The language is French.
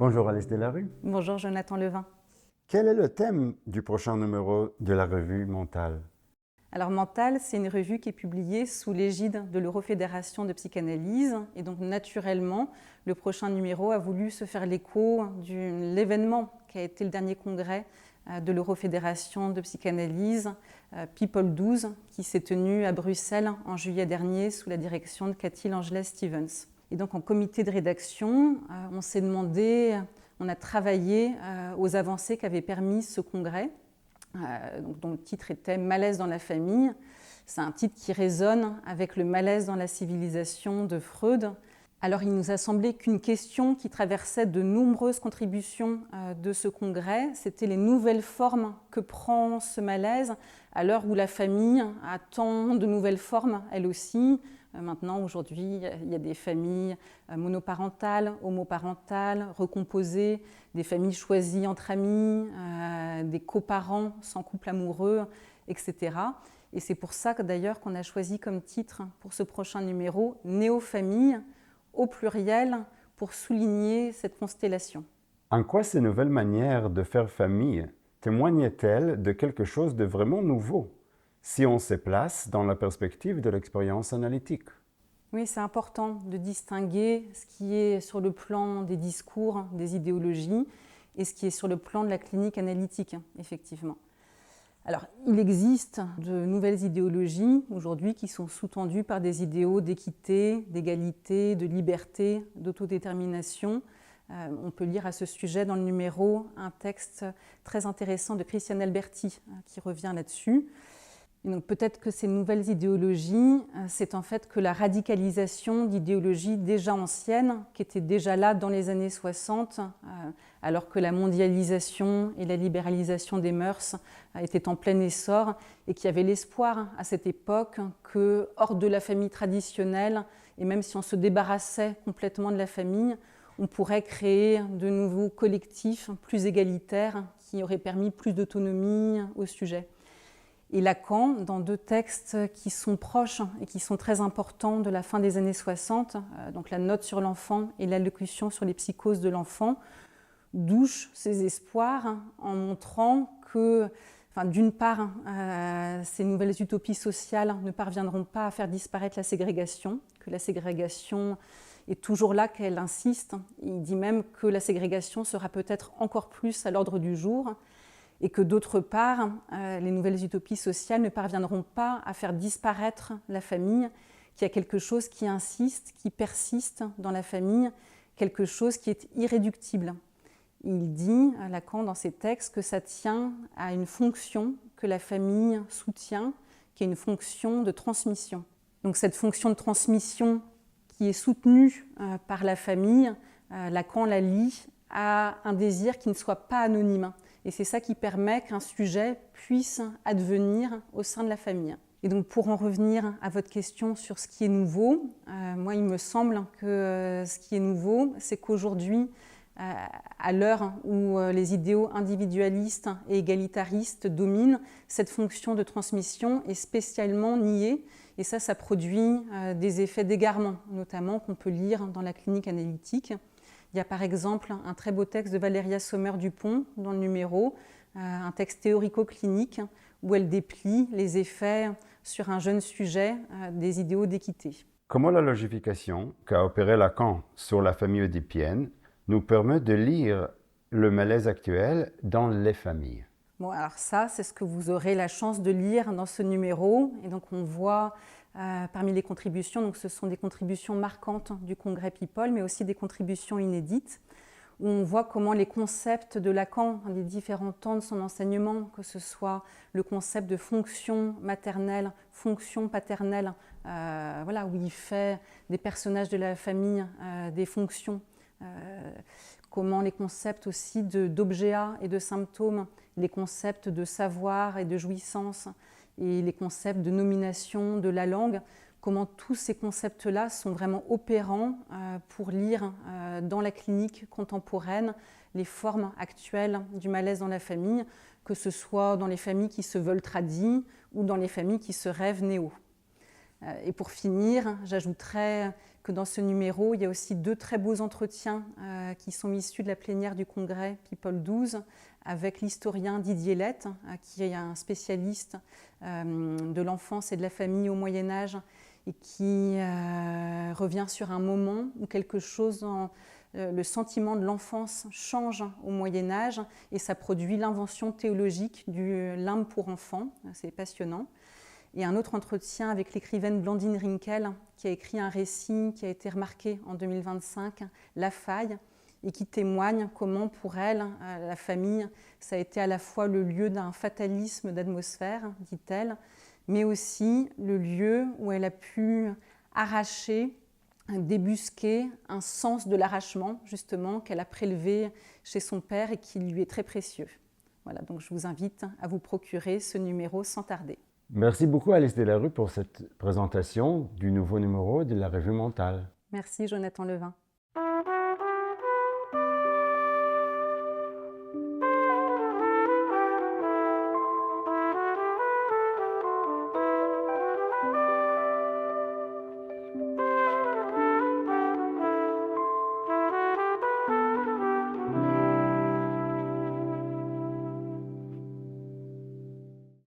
Bonjour Alice Delarue. Bonjour Jonathan Levin. Quel est le thème du prochain numéro de la revue Mental? Alors Mental, c'est une revue qui est publiée sous l'égide de l'Eurofédération de psychanalyse. Et donc naturellement, le prochain numéro a voulu se faire l'écho de l'événement qui a été le dernier congrès de l'Eurofédération de psychanalyse, People 12, qui s'est tenu à Bruxelles en juillet dernier sous la direction de Cathy Langelet-Stevens. Et donc en comité de rédaction, on s'est demandé, on a travaillé aux avancées qu'avait permis ce congrès, dont le titre était « Malaise dans la famille ». C'est un titre qui résonne avec le malaise dans la civilisation de Freud. Alors il nous a semblé qu'une question qui traversait de nombreuses contributions de ce congrès, c'était les nouvelles formes que prend ce malaise à l'heure où la famille a tant de nouvelles formes, elle aussi. Maintenant, aujourd'hui, il y a des familles monoparentales, homoparentales, recomposées, des familles choisies entre amis, des coparents sans couple amoureux, etc. Et c'est pour ça que d'ailleurs qu'on a choisi comme titre pour ce prochain numéro « Néo-famille » au pluriel pour souligner cette constellation. En quoi ces nouvelles manières de faire famille témoignent-elles de quelque chose de vraiment nouveau, si on se place dans la perspective de l'expérience analytique? Oui, c'est important de distinguer ce qui est sur le plan des discours, des idéologies, et ce qui est sur le plan de la clinique analytique, effectivement. Alors, il existe de nouvelles idéologies aujourd'hui qui sont sous-tendues par des idéaux d'équité, d'égalité, de liberté, d'autodétermination. On peut lire à ce sujet dans le numéro un texte très intéressant de Christiane Alberti qui revient là-dessus. Et donc peut-être que ces nouvelles idéologies, c'est en fait que la radicalisation d'idéologies déjà anciennes, qui étaient déjà là dans les années 60, alors que la mondialisation et la libéralisation des mœurs étaient en plein essor, et qu'il y avait l'espoir à cette époque que, hors de la famille traditionnelle, et même si on se débarrassait complètement de la famille, on pourrait créer de nouveaux collectifs plus égalitaires qui auraient permis plus d'autonomie au sujet. Et Lacan, dans deux textes qui sont proches et qui sont très importants de la fin des années 60, donc la note sur l'enfant et l'allocution sur les psychoses de l'enfant, douche ses espoirs en montrant que, d'une part, ces nouvelles utopies sociales ne parviendront pas à faire disparaître la ségrégation, que la ségrégation est toujours là, qu'elle insiste. Il dit même que la ségrégation sera peut-être encore plus à l'ordre du jour, et que d'autre part, les nouvelles utopies sociales ne parviendront pas à faire disparaître la famille, qu'il y a quelque chose qui insiste, qui persiste dans la famille, quelque chose qui est irréductible. Il dit, Lacan, dans ses textes, que ça tient à une fonction que la famille soutient, qui est une fonction de transmission. Donc cette fonction de transmission qui est soutenue par la famille, Lacan la lie à un désir qui ne soit pas anonyme. Et c'est ça qui permet qu'un sujet puisse advenir au sein de la famille. Et donc pour en revenir à votre question sur ce qui est nouveau, moi il me semble que ce qui est nouveau, c'est qu'aujourd'hui, à l'heure où les idéaux individualistes et égalitaristes dominent, cette fonction de transmission est spécialement niée. Et ça produit des effets d'égarement, notamment qu'on peut lire dans la clinique analytique. Il y a par exemple un très beau texte de Valéria Sommer-Dupont dans le numéro, un texte théorico-clinique où elle déplie les effets sur un jeune sujet des idéaux d'équité. Comment la logification qu'a opéré Lacan sur la famille oedipienne nous permet de lire le malaise actuel dans les familles? Bon, alors ça, c'est ce que vous aurez la chance de lire dans ce numéro. Et donc on voit parmi les contributions, donc ce sont des contributions marquantes du congrès People, mais aussi des contributions inédites, où on voit comment les concepts de Lacan, les différents temps de son enseignement, que ce soit le concept de fonction maternelle, fonction paternelle, voilà, où il fait des personnages de la famille des fonctions, comment les concepts aussi d'objets et de symptômes, les concepts de savoir et de jouissance, et les concepts de nomination de la langue, comment tous ces concepts-là sont vraiment opérants pour lire dans la clinique contemporaine les formes actuelles du malaise dans la famille, que ce soit dans les familles qui se veulent tradies ou dans les familles qui se rêvent néo. Et pour finir, j'ajouterais que dans ce numéro, il y a aussi 2 très beaux entretiens qui sont issus de la plénière du congrès People 12 avec l'historien Didier Lett, qui est un spécialiste de l'enfance et de la famille au Moyen-Âge et qui revient sur un moment où quelque chose, le sentiment de l'enfance change au Moyen-Âge et ça produit l'invention théologique du l'âme pour enfant. C'est passionnant. Et un autre entretien avec l'écrivaine Blandine Rinkel, qui a écrit un récit qui a été remarqué en 2025, La Faille, et qui témoigne comment pour elle, la famille, ça a été à la fois le lieu d'un fatalisme d'atmosphère, dit-elle, mais aussi le lieu où elle a pu arracher, débusquer un sens de l'arrachement, justement, qu'elle a prélevé chez son père et qui lui est très précieux. Voilà, donc je vous invite à vous procurer ce numéro sans tarder. Merci beaucoup Alice Delarue pour cette présentation du nouveau numéro de la Revue Mentale. Merci Jonathan Levin.